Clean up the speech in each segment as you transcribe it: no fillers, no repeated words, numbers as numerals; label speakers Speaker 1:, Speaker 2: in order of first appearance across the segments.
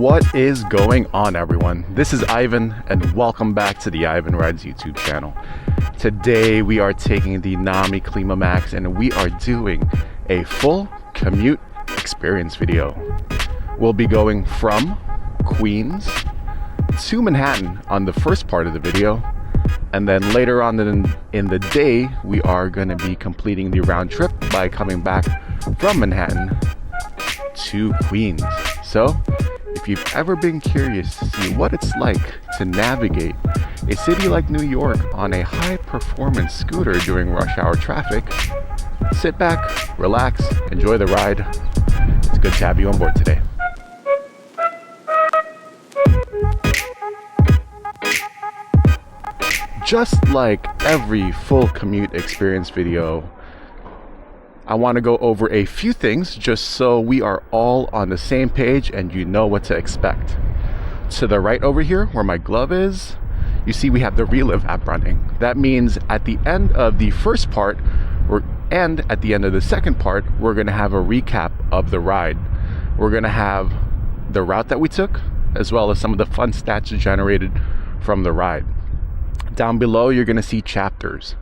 Speaker 1: What is going on, everyone? This is Ivan, and welcome back to the Ivan Rides YouTube channel. Today we are taking the Nami Klima Max and we are doing a full commute experience video. We'll be going from Queens to Manhattan on the first part of the video, and then later on in the day we are going to be completing the round trip by coming back from Manhattan to Queens. So if you've ever been curious to see what it's like to navigate a city like New York on a high-performance scooter during rush hour traffic, sit back, relax, enjoy the ride. It's good to have you on board today. Just like every full commute experience video, I want to go over a few things just so we are all on the same page and you know what to expect. To the right over here, where my glove is, you see we have the Relive app running. That means at the end of the first part, and at the end of the second part, we're going to have a recap of the ride. We're going to have the route that we took, as well as some of the fun stats generated from the ride. Down below, you're going to see chapters.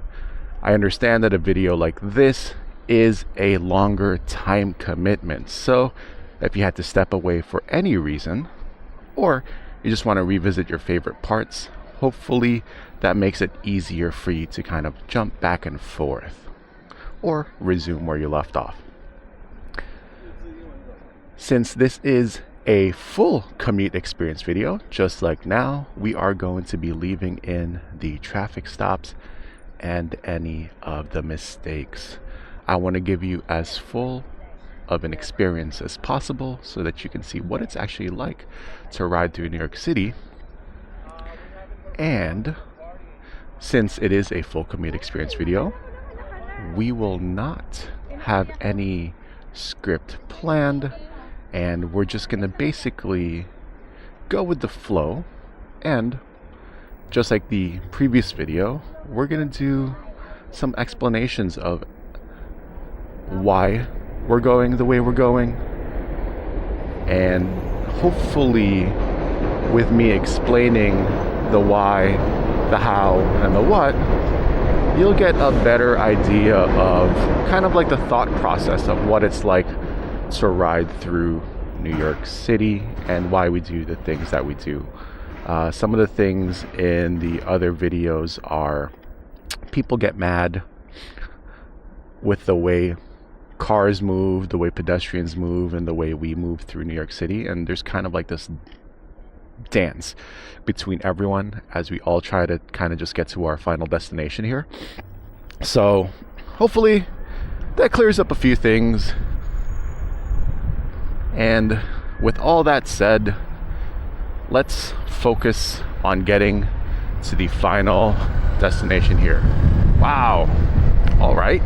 Speaker 1: I understand that a video like this is a longer time commitment, so if you had to step away for any reason, or you just want to revisit your favorite parts, hopefully that makes it easier for you to kind of jump back and forth or resume where you left off. Since this is a full commute experience video, just like now, we are going to be leaving in the traffic stops and any of the mistakes. I want to give you as full of an experience as possible so that you can see what it's actually like to ride through New York City. And since it is a full commute experience video, we will not have any script planned, and we're just going to basically go with the flow. And just like the previous video, we're going to do some explanations of why we're going the way we're going, and hopefully with me explaining the why, the how, and the what, you'll get a better idea of kind of like the thought process of what it's like to ride through New York City and why we do the things that we do. Some of the things in the other videos are people get mad with the way cars move, the way pedestrians move, and the way we move through New York City, and there's kind of like this dance between everyone as we all try to kind of just get to our final destination here. So hopefully that clears up a few things. And with all that said, let's focus on getting to the final destination here. Wow. All right.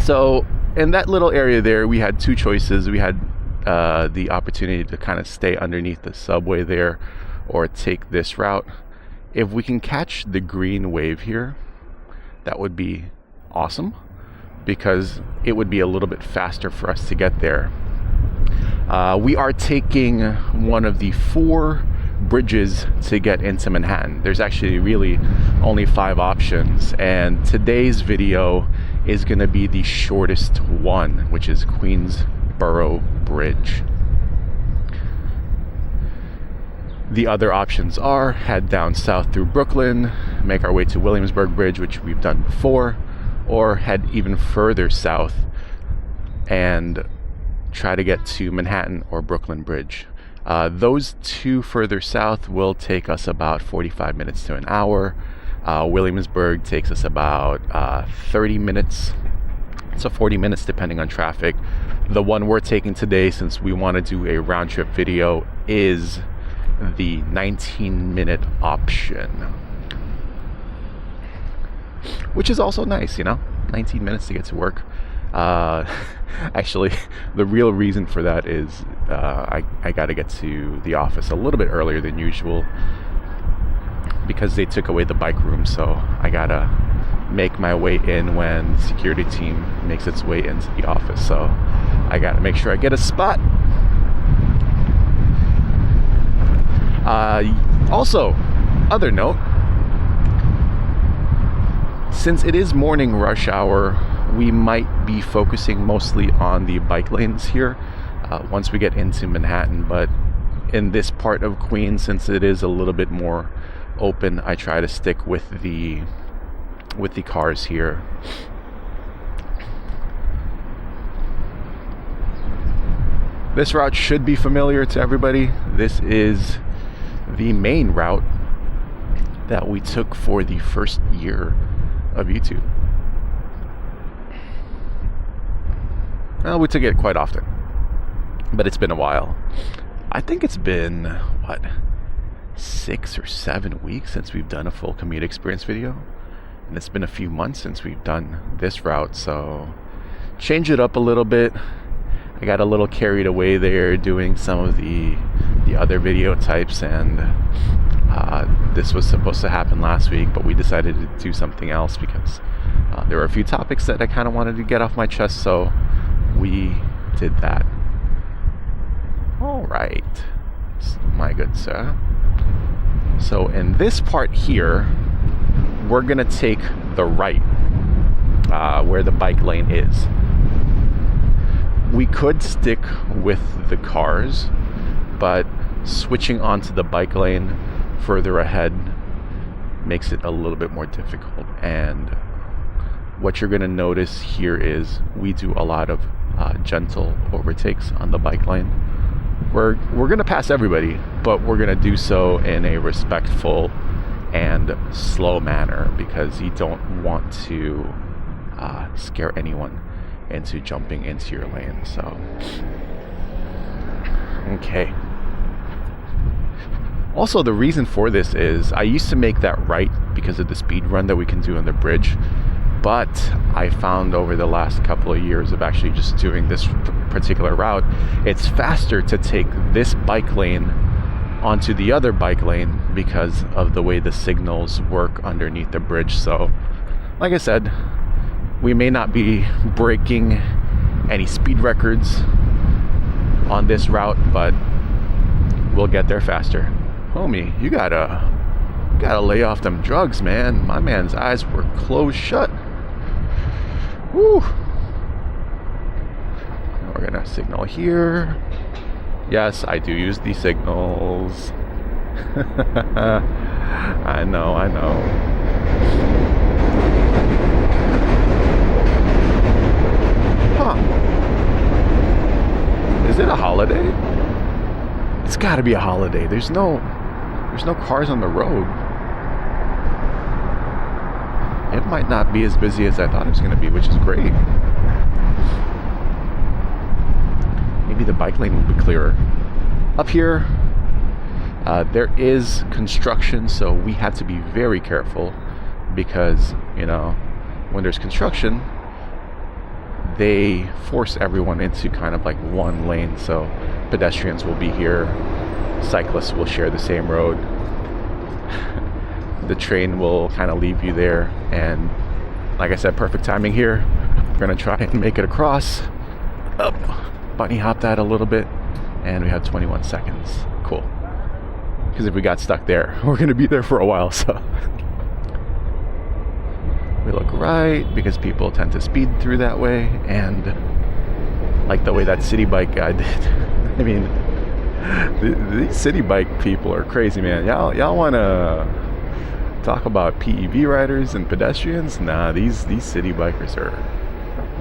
Speaker 1: So in that little area there, we had two choices. We had the opportunity to kind of stay underneath the subway there or take this route. If we can catch the green wave here, that would be awesome, because it would be a little bit faster for us to get there. We are taking one of the 4 bridges to get into Manhattan. There's actually really only 5 options, and today's video is going to be the shortest one, which is Queensboro Bridge. The other options are head down south through Brooklyn, make our way to Williamsburg Bridge, which we've done before, or head even further south and try to get to Manhattan or Brooklyn Bridge. Those 2 further south will take us about 45 minutes to an hour. Williamsburg takes us about 30 minutes to 40 minutes depending on traffic. The one we're taking today, since we want to do a round trip video, is the 19-minute option, which is also nice, 19 minutes to get to work. Actually, the real reason for that is I got to get to the office a little bit earlier than usual because they took away the bike room, so I gotta make my way in when the security team makes its way into the office. So I gotta make sure I get a spot Also, other note, since it is morning rush hour, we might be focusing mostly on the bike lanes here once we get into Manhattan. But in this part of Queens, since it is a little bit more open, I try to stick with the cars here. This route should be familiar to everybody. This is the main route that we took for the first year of YouTube. Well, we took it quite often, but it's been a while. I think it's been, 6 or 7 weeks since we've done a full commute experience video. And it's been a few months since we've done this route, so change it up a little bit. I got a little carried away there doing some of the other video types, and this was supposed to happen last week, but we decided to do something else because there were a few topics that I kind of wanted to get off my chest, so we did that. All right, my good sir. So in this part here, we're gonna take the right where the bike lane is. We could stick with the cars, but switching onto the bike lane further ahead makes it a little bit more difficult. And what you're going to notice here is we do a lot of gentle overtakes on the bike lane. We're going to pass everybody, but we're going to do so in a respectful and slow manner because you don't want to scare anyone into jumping into your lane. So okay. Also, the reason for this is I used to make that right because of the speed run that we can do on the bridge, but I found over the last couple of years of actually just doing this particular route, it's faster to take this bike lane onto the other bike lane because of the way the signals work underneath the bridge. So like I said, we may not be breaking any speed records on this route, but we'll get there faster. Homie, you gotta lay off them drugs, man. My man's eyes were closed shut. Woo! We're gonna signal here. Yes, I do use the signals. I know. Huh. Is it a holiday? It's gotta be a holiday. There's no cars on the road. It might not be as busy as I thought it was gonna be, which is great. Maybe the bike lane will be clearer. Up here, there is construction, so we had to be very careful because, when there's construction, they force everyone into kind of like one lane. So pedestrians will be here, cyclists will share the same road, the train will kind of leave you there, and like I said, perfect timing here. We're gonna try and make it across. Up, bunny hop that a little bit, and we have 21 seconds. Cool. Because if we got stuck there, we're gonna be there for a while, so we look right because people tend to speed through that way, and like the way that city bike guy did. I mean, these city bike people are crazy, man. Y'all want to talk about PEV riders and pedestrians? Nah, these city bikers are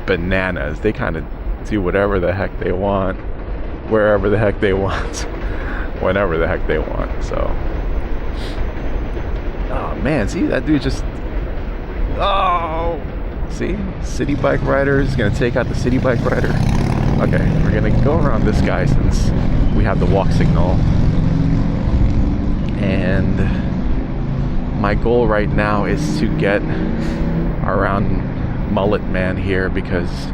Speaker 1: bananas. They kind of do whatever the heck they want, wherever the heck they want, whenever the heck they want. So, oh man, see that dude just. Oh, see, city bike rider is gonna take out the city bike rider. Okay, we're gonna go around this guy since we have the walk signal. And my goal right now is to get around Mullet Man here because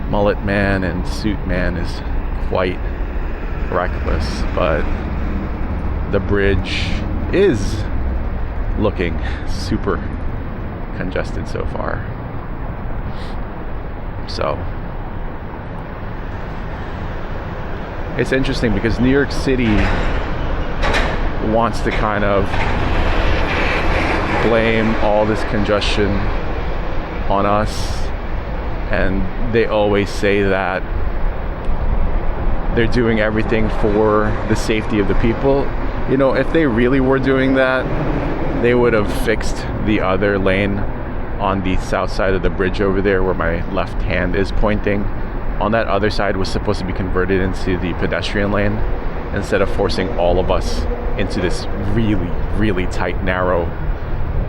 Speaker 1: Mullet Man and Suit Man is quite reckless, but the bridge is looking super congested so far. So it's interesting because New York City wants to kind of blame all this congestion on us, and they always say that they're doing everything for the safety of the people. You know, if they really were doing that, they would have fixed the other lane on the south side of the bridge over there where my left hand is pointing. On that other side was supposed to be converted into the pedestrian lane instead of forcing all of us into this really, really tight, narrow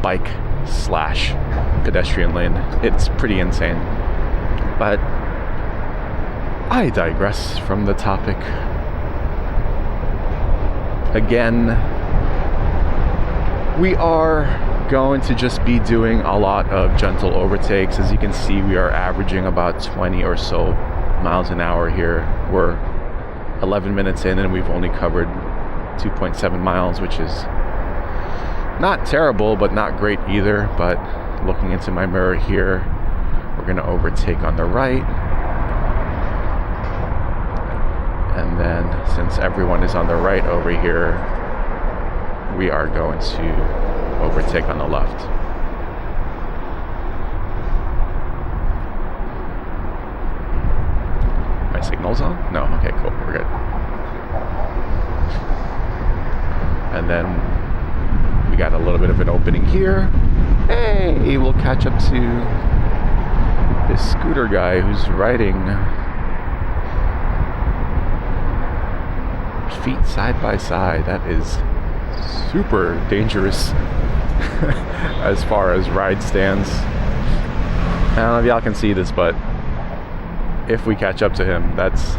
Speaker 1: bike slash pedestrian lane. It's pretty insane. But I digress from the topic. Again, we are going to just be doing a lot of gentle overtakes. As you can see, we are averaging about 20 or so miles an hour here. We're 11 minutes in and we've only covered 2.7 miles, which is not terrible, but not great either. But looking into my mirror here, we're going to overtake on the right. And then, since everyone is on the right over here, we are going to overtake on the left. My signal's on? No? Okay, cool. We're good. And then we got a little bit of an opening here. Hey, we'll catch up to this scooter guy who's riding feet side by side. That is super dangerous as far as ride stands. I don't know if y'all can see this, but if we catch up to him, that's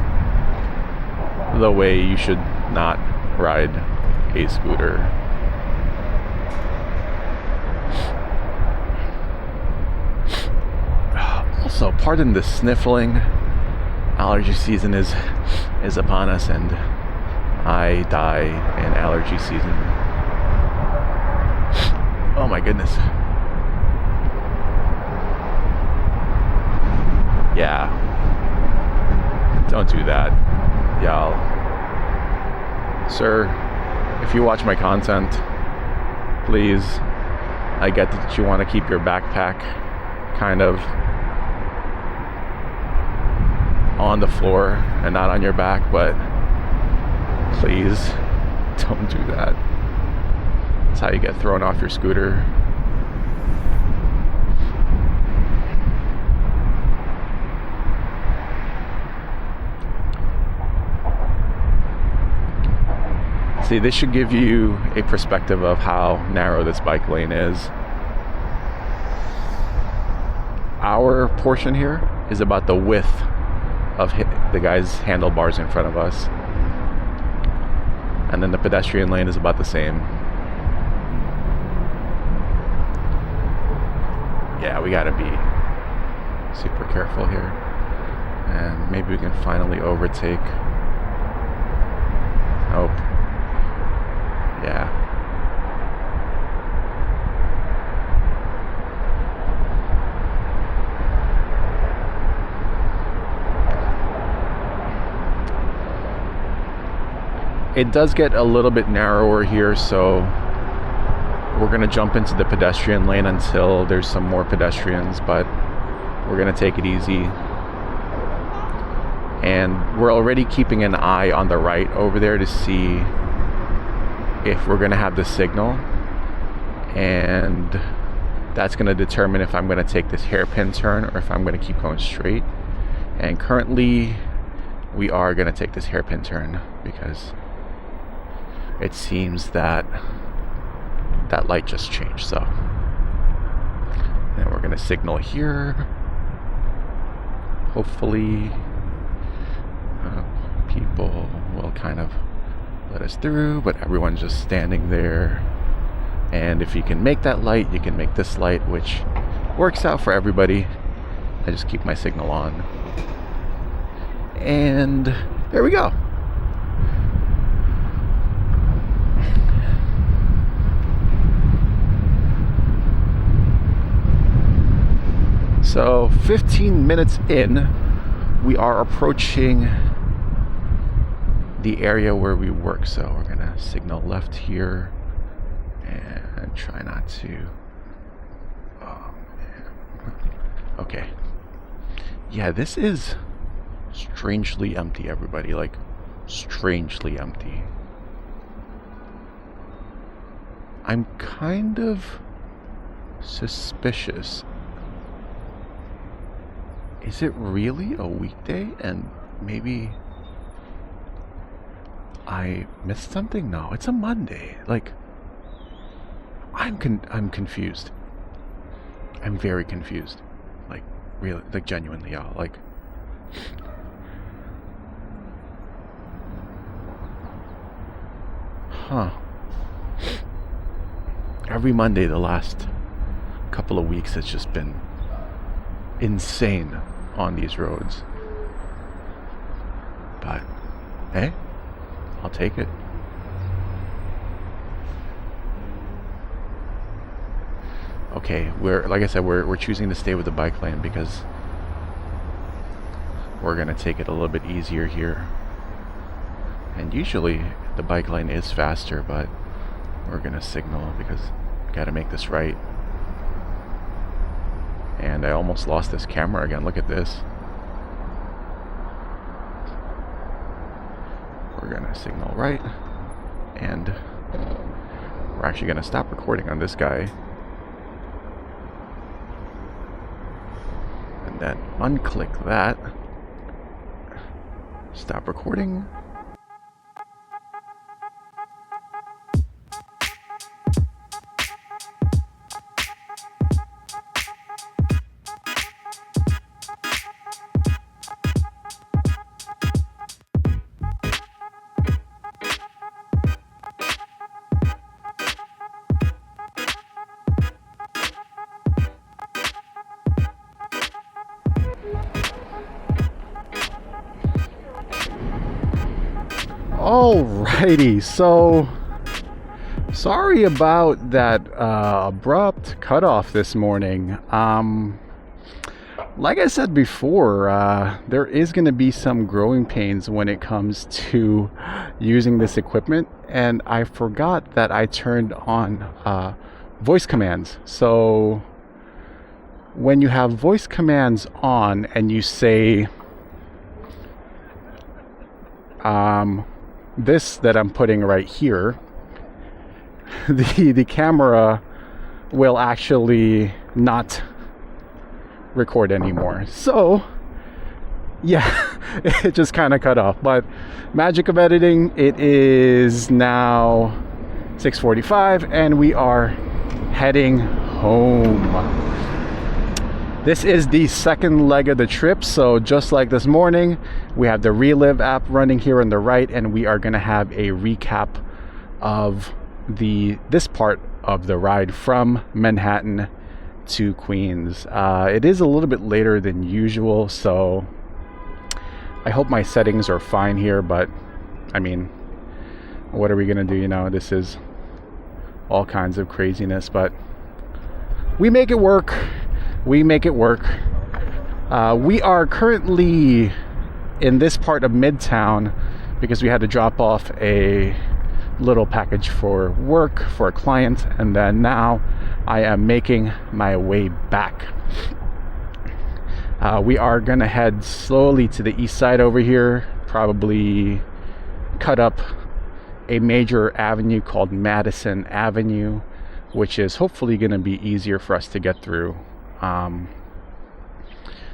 Speaker 1: the way you should not ride a scooter. Also, pardon the sniffling. Allergy season is upon us, and I die in allergy season. Oh my goodness. Yeah. Don't do that, y'all. Sir, if you watch my content, please, I get that you want to keep your backpack kind of on the floor and not on your back, but please don't do that. That's how you get thrown off your scooter. See, this should give you a perspective of how narrow this bike lane is. Our portion here is about the width of the guy's handlebars in front of us. And then the pedestrian lane is about the same. Yeah, we gotta be super careful here. And maybe we can finally overtake. Nope. Yeah. It does get a little bit narrower here, so we're going to jump into the pedestrian lane until there's some more pedestrians, but we're going to take it easy. And we're already keeping an eye on the right over there to see if we're going to have the signal, and that's going to determine if I'm going to take this hairpin turn or if I'm going to keep going straight. And currently we are going to take this hairpin turn because it seems that that light just changed. So and we're going to signal here. Hopefully people will kind of let us through, but everyone's just standing there. And if you can make that light, you can make this light, which works out for everybody. I just keep my signal on. And there we go. So 15 minutes in, we are approaching the area where we work, so we're gonna signal left here and try not to. Oh, man. Okay. Yeah, this is strangely empty, everybody. Like, strangely empty. I'm kind of suspicious. Is it really a weekday and maybe I missed something? No, it's a Monday. Like, I'm confused. I'm very confused. Like, really, like genuinely, y'all. Like, huh. Every Monday the last couple of weeks has just been insane on these roads. But, hey, I'll take it. Okay, like I said, we're choosing to stay with the bike lane because we're gonna take it a little bit easier here. And usually the bike lane is faster, but we're gonna signal because we gotta make this right. And I almost lost this camera again. Look at this. We're gonna signal right, and we're actually gonna stop recording on this guy. And then unclick that. Stop recording. Alrighty, so sorry about that abrupt cutoff this morning. Like I said before, there is going to be some growing pains when it comes to using this equipment, and I forgot that I turned on voice commands. So when you have voice commands on and you say this that I'm putting right here, the camera will actually not record anymore. So yeah, it just kind of cut off. But magic of editing, it is now 6:45 and we are heading home. This is the second leg of the trip, so just like this morning, we have the Relive app running here on the right, and we are going to have a recap of this part of the ride from Manhattan to Queens. It is a little bit later than usual, so I hope my settings are fine here, but I mean, what are we going to do? You know, this is all kinds of craziness, but we make it work. We make it work. We are currently in this part of Midtown because we had to drop off a little package for work for a client, and then now I am making my way back. We are gonna head slowly to the east side over here, probably cut up a major avenue called Madison Avenue, which is hopefully gonna be easier for us to get through.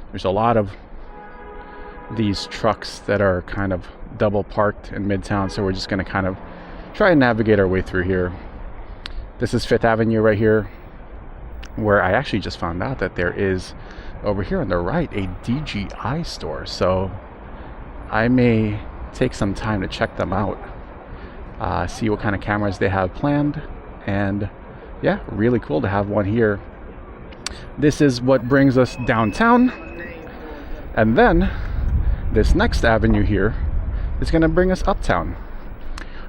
Speaker 1: There's a lot of these trucks that are kind of double parked in Midtown, so we're just going to kind of try and navigate our way through here. This is 5th Avenue right here, where I actually just found out that there is over here on the right a DJI store, so I may take some time to check them out, see what kind of cameras they have planned, and yeah, really cool to have one here. This is what brings us downtown, and then this next avenue here is going to bring us uptown.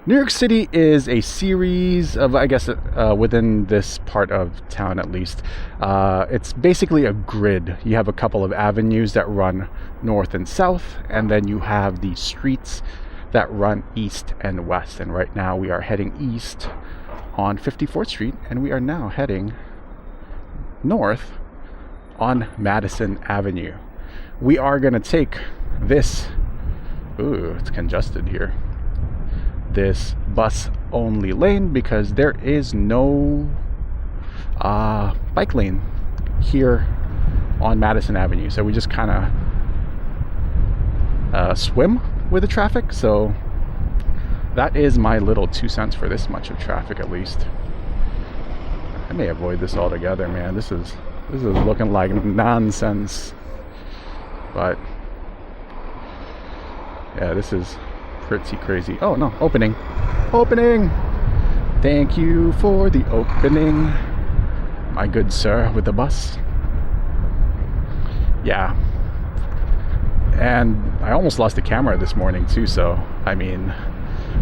Speaker 1: New York City is a series of, I guess, within this part of town at least, it's basically a grid. You have a couple of avenues that run north and south, and then you have the streets that run east and west. And right now we are heading east on 54th Street, and we are now heading north on Madison Avenue. We are going to take this, ooh, it's congested here, this bus only lane because there is no bike lane here on Madison Avenue. So we just kind of swim with the traffic. So that is my little 2 cents for this much of traffic, at least. I may avoid this altogether, man. This is looking like nonsense. But yeah, this is pretty crazy. Oh no, opening. Thank you for the opening, my good sir with the bus. Yeah. And I almost lost the camera this morning too, so I mean,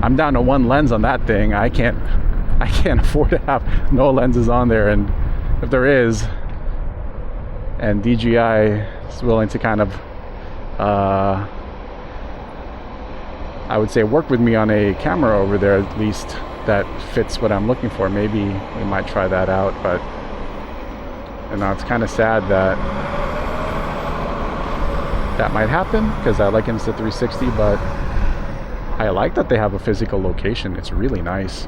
Speaker 1: I'm down to one lens on that thing. I can't afford to have no lenses on there, and if there is, and DJI is willing to kind of I would say work with me on a camera over there, at least that fits what I'm looking for, maybe we might try that out. But you know, it's kind of sad that that might happen because I like Insta360, but I like that they have a physical location. It's really nice.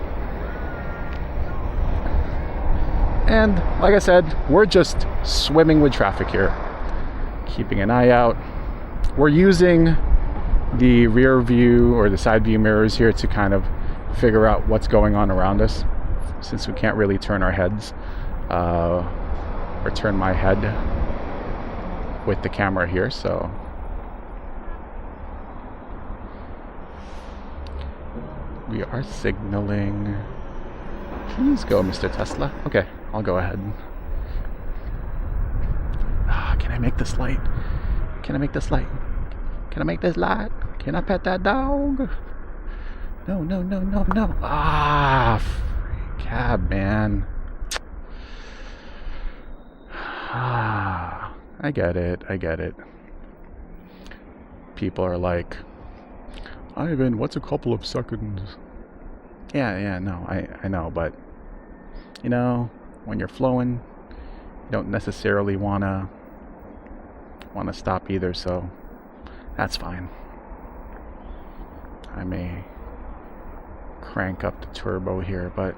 Speaker 1: And like I said, we're just swimming with traffic here, keeping an eye out. We're using the rear view or the side view mirrors here to kind of figure out what's going on around us, since we can't really turn our heads or turn my head with the camera here. So we are signaling. Please go, Mr. Tesla. Okay, I'll go ahead. Can I make this light? Can I make this light? Can I make this light? Can I pet that dog? No. Free cab, man. I get it. People are like, Ivan, what's a couple of seconds? Yeah, no, I know, but you know, when you're flowing, you don't necessarily wanna stop either, so that's fine. I may crank up the turbo here, but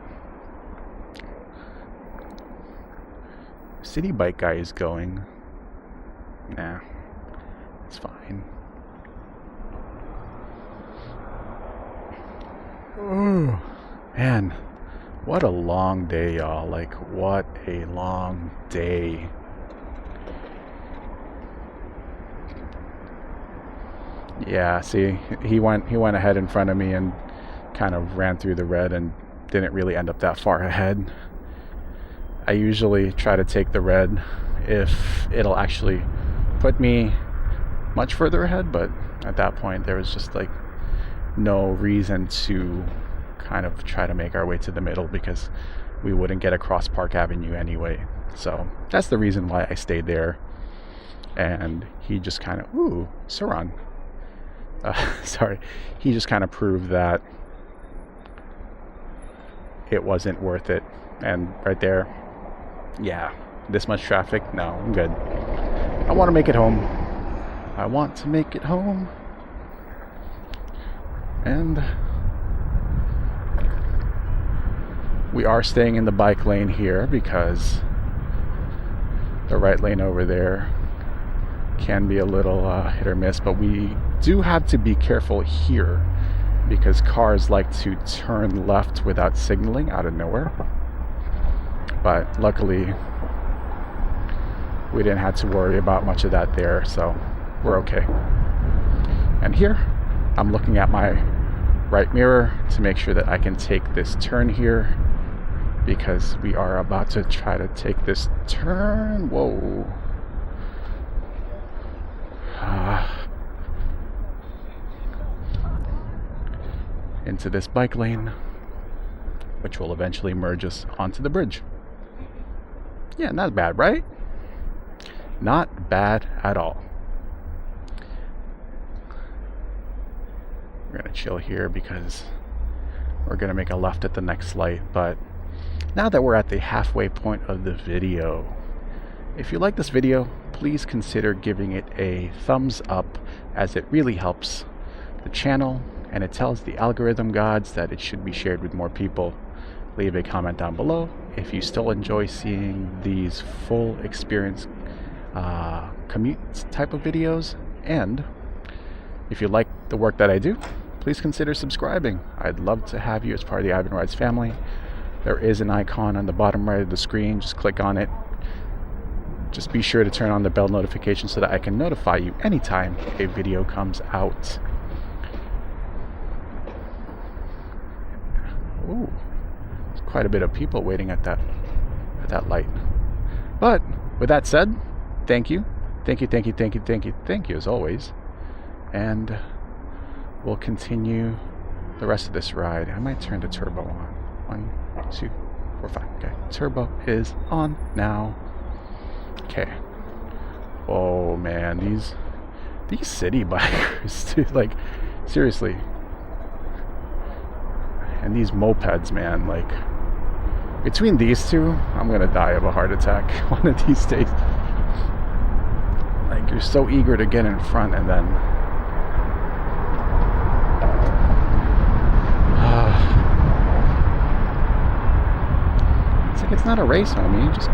Speaker 1: City Bike guy is going. Nah, it's fine. Oh, man, what a long day, y'all. Like, what a long day. Yeah, see, he went ahead in front of me and kind of ran through the red and didn't really end up that far ahead. I usually try to take the red if it'll actually put me much further ahead, but at that point there was just like no reason to kind of try to make our way to the middle because we wouldn't get across Park Avenue anyway. So that's the reason why I stayed there. And he just kind of, Saran. He just kind of proved that it wasn't worth it. And right there, yeah, this much traffic, no, I'm good. I want to make it home. And we are staying in the bike lane here because the right lane over there can be a little hit or miss, but we do have to be careful here because cars like to turn left without signaling out of nowhere. But luckily we didn't have to worry about much of that there, so we're okay. And here I'm looking at my right mirror to make sure that I can take this turn here because we are about to try to take this turn. Whoa. Into this bike lane, which will eventually merge us onto the bridge. Yeah, not bad, right? Not bad at all. We're gonna chill here because we're gonna make a left at the next light. But now that we're at the halfway point of the video, if you like this video, please consider giving it a thumbs up, as it really helps the channel and it tells the algorithm gods that it should be shared with more people. Leave a comment down below if you still enjoy seeing these full experience commute type of videos, and if you like the work that I do, please consider subscribing. I'd love to have you as part of the Ivan Rides family. There is an icon on the bottom right of the screen. Just click on it. Just be sure to turn on the bell notification so that I can notify you anytime a video comes out. Ooh, there's quite a bit of people waiting at that light. But with that said, thank you as always, and we'll continue the rest of this ride. I might turn the turbo on. 1, 2, 4, 5. Okay, turbo is on now. Okay. Oh man, these city bikers, dude, like seriously. And these mopeds, man, like between these two, I'm gonna die of a heart attack one of these days. Like, you're so eager to get in front, and then it's like, it's not a race, homie. Just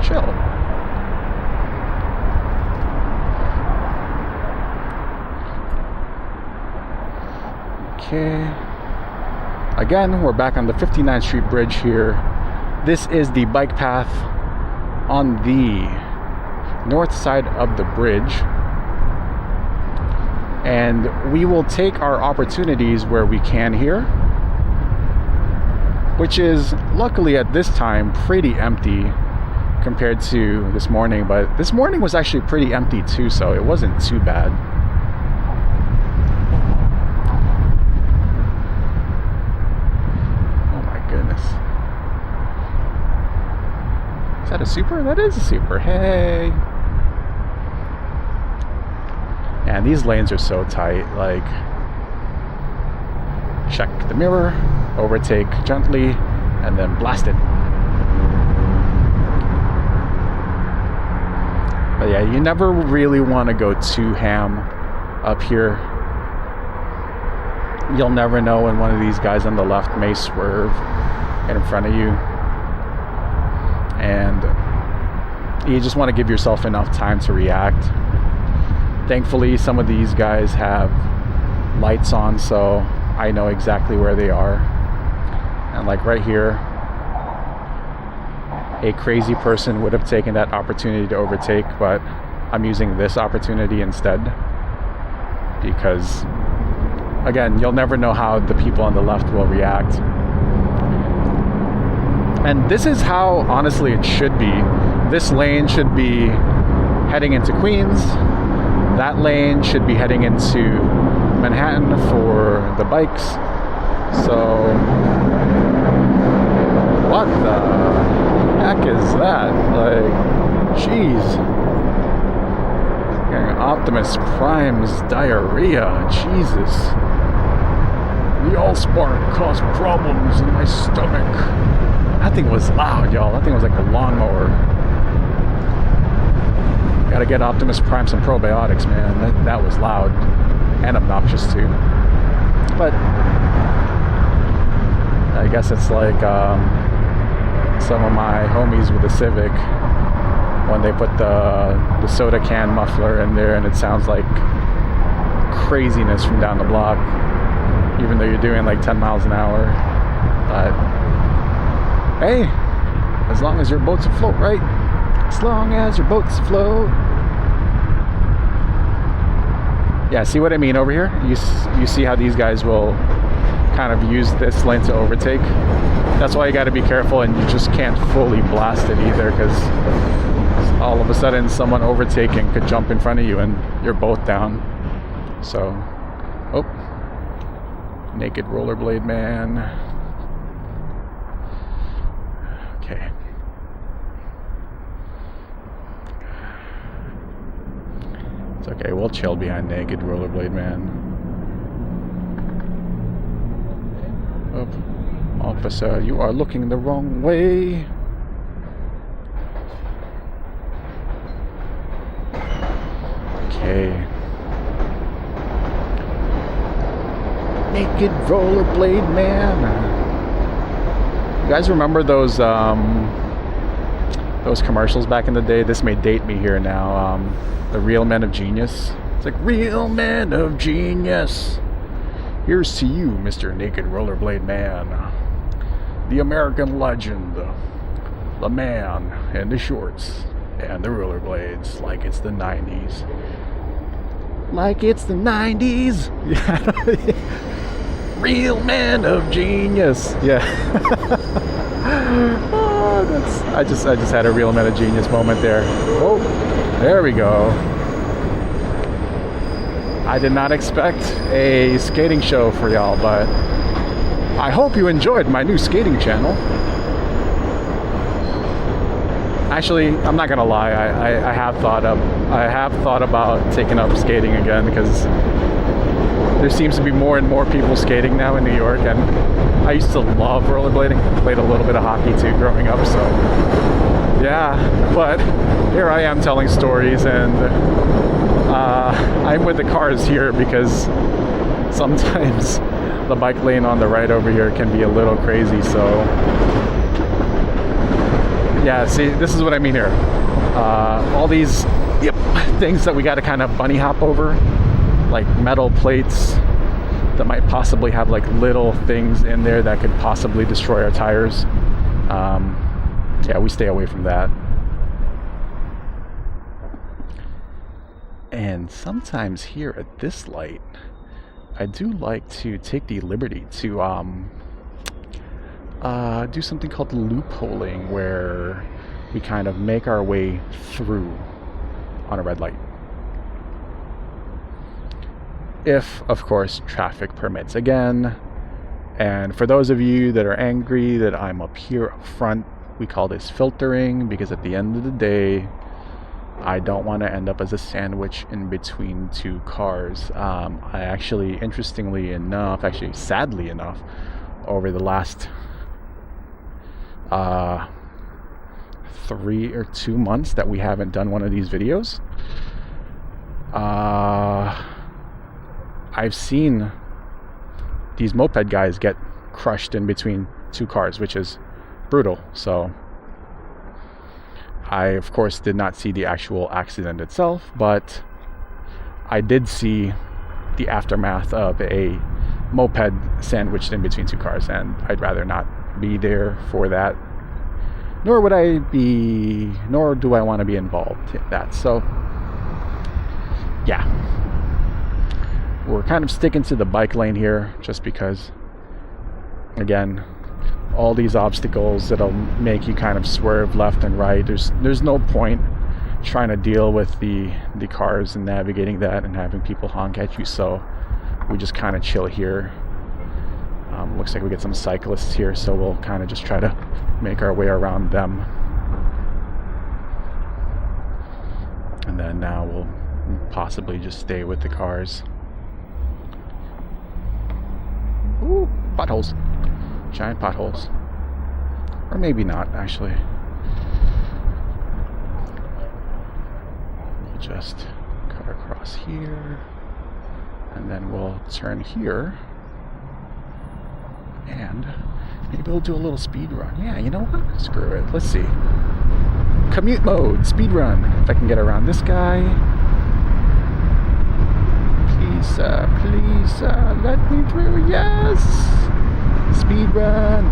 Speaker 1: chill. Okay. Again, we're back on the 59th Street Bridge here. This is the bike path on the north side of the bridge, and we will take our opportunities where we can here, which is luckily at this time pretty empty compared to this morning. But this morning was actually pretty empty too, so it wasn't too bad. Oh my goodness. Is that a super? That is a super. Hey. And these lanes are so tight. Like, check the mirror, overtake gently, and then blast it. But yeah, you never really want to go too ham up here. You'll never know when one of these guys on the left may swerve in front of you. And you just want to give yourself enough time to react. Thankfully, some of these guys have lights on, so I know exactly where they are. And like right here, a crazy person would have taken that opportunity to overtake, but I'm using this opportunity instead, because again, you'll never know how the people on the left will react. And this is how honestly it should be. This lane should be heading into Queens. That lane should be heading into Manhattan for the bikes. So what the heck is that? Like, jeez. Optimus Prime's diarrhea. Jesus. The Allspark caused problems in my stomach. That thing was loud, y'all. That thing was like a lawnmower. Gotta get Optimus Prime some probiotics, man. That was loud and obnoxious too. But I guess it's like some of my homies with the Civic, when they put the soda can muffler in there, and it sounds like craziness from down the block, even though you're doing like 10 miles an hour. But hey, as long as your boat's afloat, right? As long as your boat's afloat. Yeah, see what I mean over here? You see how these guys will kind of use this lane to overtake? That's why you got to be careful, and you just can't fully blast it either, because all of a sudden someone overtaking could jump in front of you and you're both down. So, oh, naked rollerblade man. Okay. It's okay, we'll chill behind naked rollerblade man. Officer, you are looking the wrong way. Okay. Naked rollerblade man. You guys remember those commercials back in the day? This may date me here now. The Real Men of Genius. It's like, real men of genius. Here's to you, Mr. Naked Rollerblade Man. The American legend. The man in the shorts and the rollerblades, like it's the 90s. Like it's the 90s. Yeah. Real man of genius. Yeah. Oh, I just had a real man of genius moment there. Oh, there we go. I did not expect a skating show for y'all, but I hope you enjoyed my new skating channel. Actually, I'm not gonna lie. I have thought about taking up skating again, because there seems to be more and more people skating now in New York, and I used to love rollerblading. Played a little bit of hockey too growing up, so yeah. But here I am telling stories, and I'm with the cars here because sometimes the bike lane on the right over here can be a little crazy. So yeah, see, this is what I mean here. All these things that we got to kind of bunny hop over, like metal plates that might possibly have like little things in there that could possibly destroy our tires. Yeah, we stay away from that. And sometimes here at this light, I do like to take the liberty to do something called loopholing, where we kind of make our way through on a red light. If, of course, traffic permits again. And for those of you that are angry that I'm up here up front, we call this filtering, because at the end of the day, I don't want to end up as a sandwich in between two cars. I actually, sadly enough, over the last 3 or 2 months that we haven't done one of these videos, I've seen these moped guys get crushed in between two cars, which is brutal. So I, of course, did not see the actual accident itself, but I did see the aftermath of a moped sandwiched in between two cars, and I'd rather not be there for that. Nor do I want to be involved in that. So, yeah. We're kind of sticking to the bike lane here, just because, again, all these obstacles that'll make you kind of swerve left and right. There's no point trying to deal with the cars and navigating that and having people honk at you. So we just kind of chill here. Looks like we get some cyclists here, so we'll kind of just try to make our way around them. And then now we'll possibly just stay with the cars. Ooh, potholes. Giant potholes. Or maybe not, actually. We'll just cut across here. And then we'll turn here. And maybe we'll do a little speed run. Yeah, you know what? Screw it. Let's see. Commute mode, speed run. If I can get around this guy. Please, let me through. Yes! Speed run.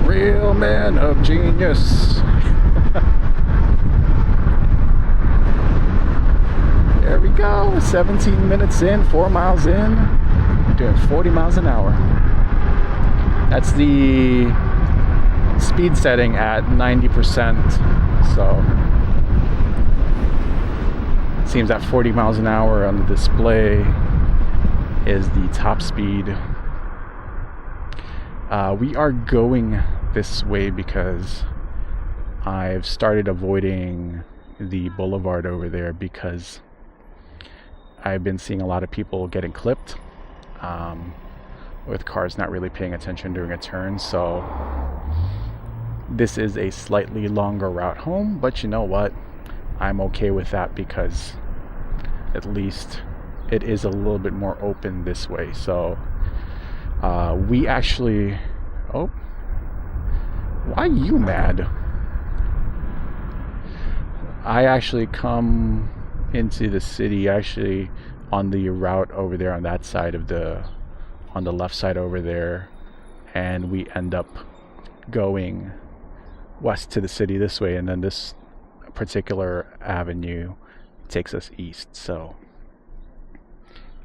Speaker 1: Real man of genius. There we go. 17 minutes in, 4 miles in. We're doing 40 miles an hour. That's the speed setting at 90%. So it seems that 40 miles an hour on the display is the top speed. We are going this way because I've started avoiding the boulevard over there, because I've been seeing a lot of people getting clipped. with cars not really paying attention during a turn. So this is a slightly longer route home, but you know what? I'm okay with that because at least it is a little bit more open this way. So we actually, oh, why are you mad? I actually come into the city actually on the route over there on that side of on the left side over there, and we end up going west to the city this way, and then this particular avenue takes us east. So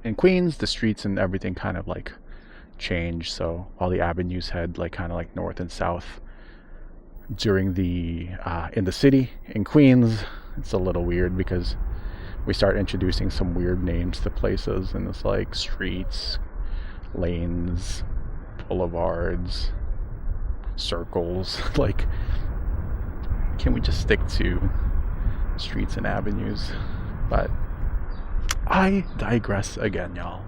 Speaker 1: in Queens, the streets and everything kind of like change. So all the avenues head like kind of like north and south. During the in the city in Queens, it's a little weird because we start introducing some weird names to places, and it's like streets, lanes, boulevards, circles. Like, can we just stick to streets and avenues? But I digress again, y'all.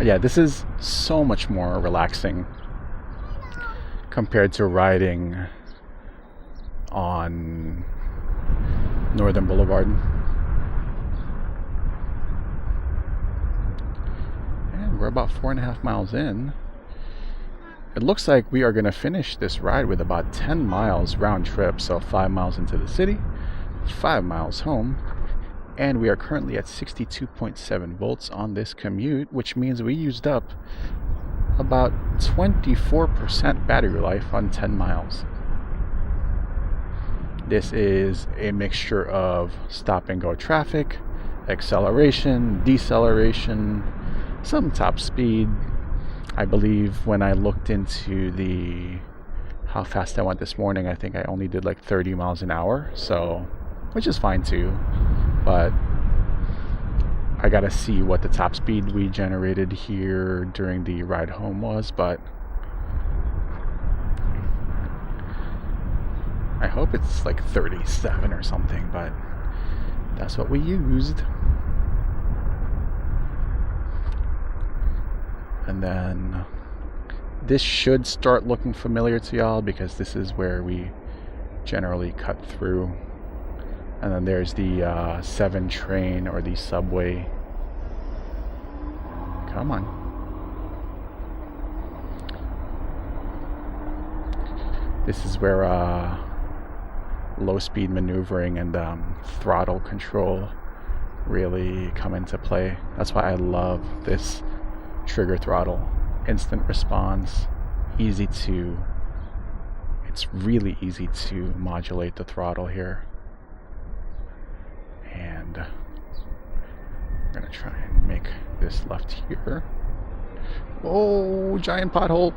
Speaker 1: Yeah, this is so much more relaxing compared to riding on Northern Boulevard. And we're about 4.5 miles in. It looks like we are going to finish this ride with about 10 miles round trip. So 5 miles into the city, 5 miles home. And we are currently at 62.7 volts on this commute, which means we used up about 24% battery life on 10 miles. This is a mixture of stop and go traffic, acceleration, deceleration, some top speed. I believe when I looked into how fast I went this morning, I think I only did like 30 miles an hour, so which is fine too. But I gotta see what the top speed we generated here during the ride home was, but I hope it's like 37 or something, but that's what we used. And then this should start looking familiar to y'all because this is where we generally cut through. And then there's the 7 train or the subway. Come on. This is where low speed maneuvering and throttle control really come into play. That's why I love this trigger throttle. Instant response, it's really easy to modulate the throttle here. And I'm gonna try and make this left here. Oh, giant pothole.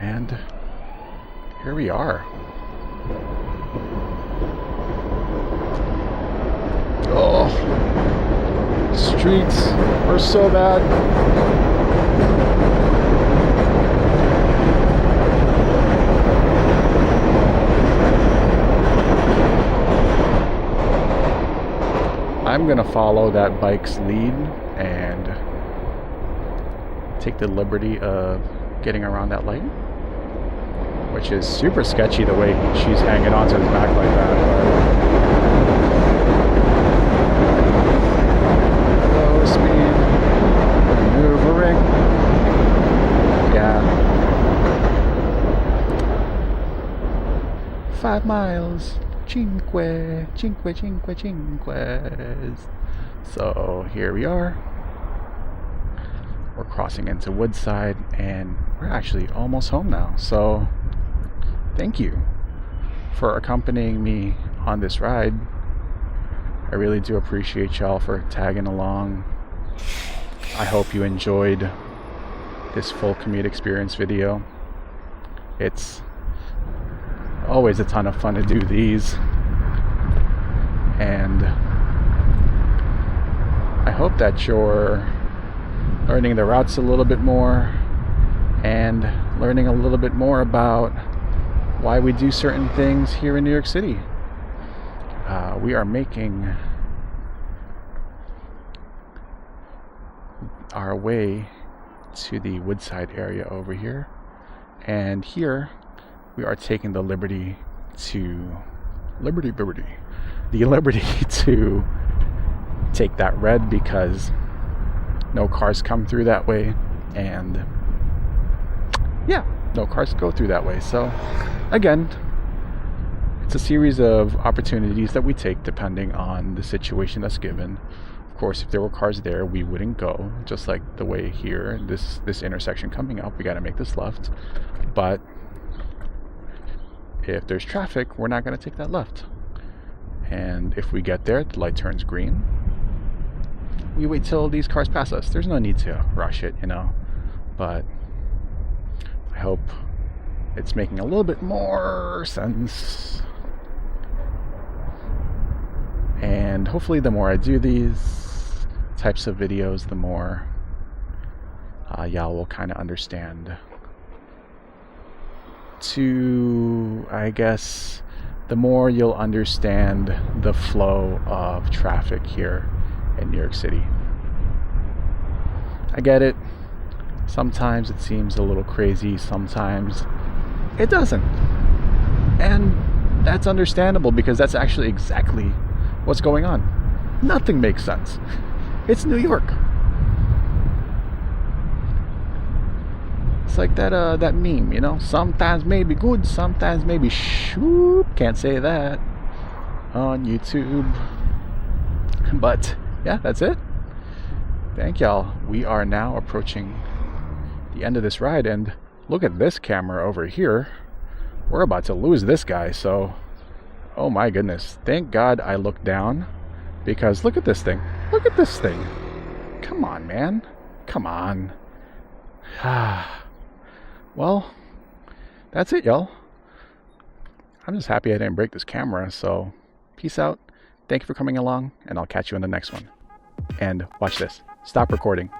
Speaker 1: And here we are. Oh, streets are so bad. I'm gonna follow that bike's lead and take the liberty of getting around that light, which is super sketchy the way she's hanging onto his back like that. Low speed maneuvering. Yeah. 5 miles. Cinque. So here we are. We're crossing into Woodside and we're actually almost home now. So thank you for accompanying me on this ride. I really do appreciate y'all for tagging along. I hope you enjoyed this full commute experience video. It's always a ton of fun to do these, and I hope that you're learning the routes a little bit more and learning a little bit more about why we do certain things here in New York City. we are making our way to the Woodside area over here, and here we are taking the liberty to to take that red because no cars come through that way, and yeah, no cars go through that way. So again, it's a series of opportunities that we take depending on the situation that's given. Of course, if there were cars there, we wouldn't go, just like the way here, this intersection coming up, we got to make this left. But if there's traffic, we're not going to take that left. And if we get there, the light turns green, we wait till these cars pass us. There's no need to rush it, you know. But I hope it's making a little bit more sense. And hopefully the more I do these types of videos, the more y'all will kind of understand. I guess, the more you'll understand the flow of traffic here in New York City. I get it. Sometimes it seems a little crazy, sometimes it doesn't. And that's understandable because that's actually exactly what's going on. Nothing makes sense. It's New York. It's like that meme, you know? Sometimes maybe good, sometimes maybe shoop. Can't say that on YouTube. But yeah, that's it. Thank y'all. We are now approaching the end of this ride, and look at this camera over here. We're about to lose this guy, so oh my goodness. Thank God I looked down, because look at this thing. Look at this thing. Come on, man. Come on. Well, that's it, y'all. I'm just happy I didn't break this camera, so peace out. Thank you for coming along, and I'll catch you in the next one. And watch this. Stop recording.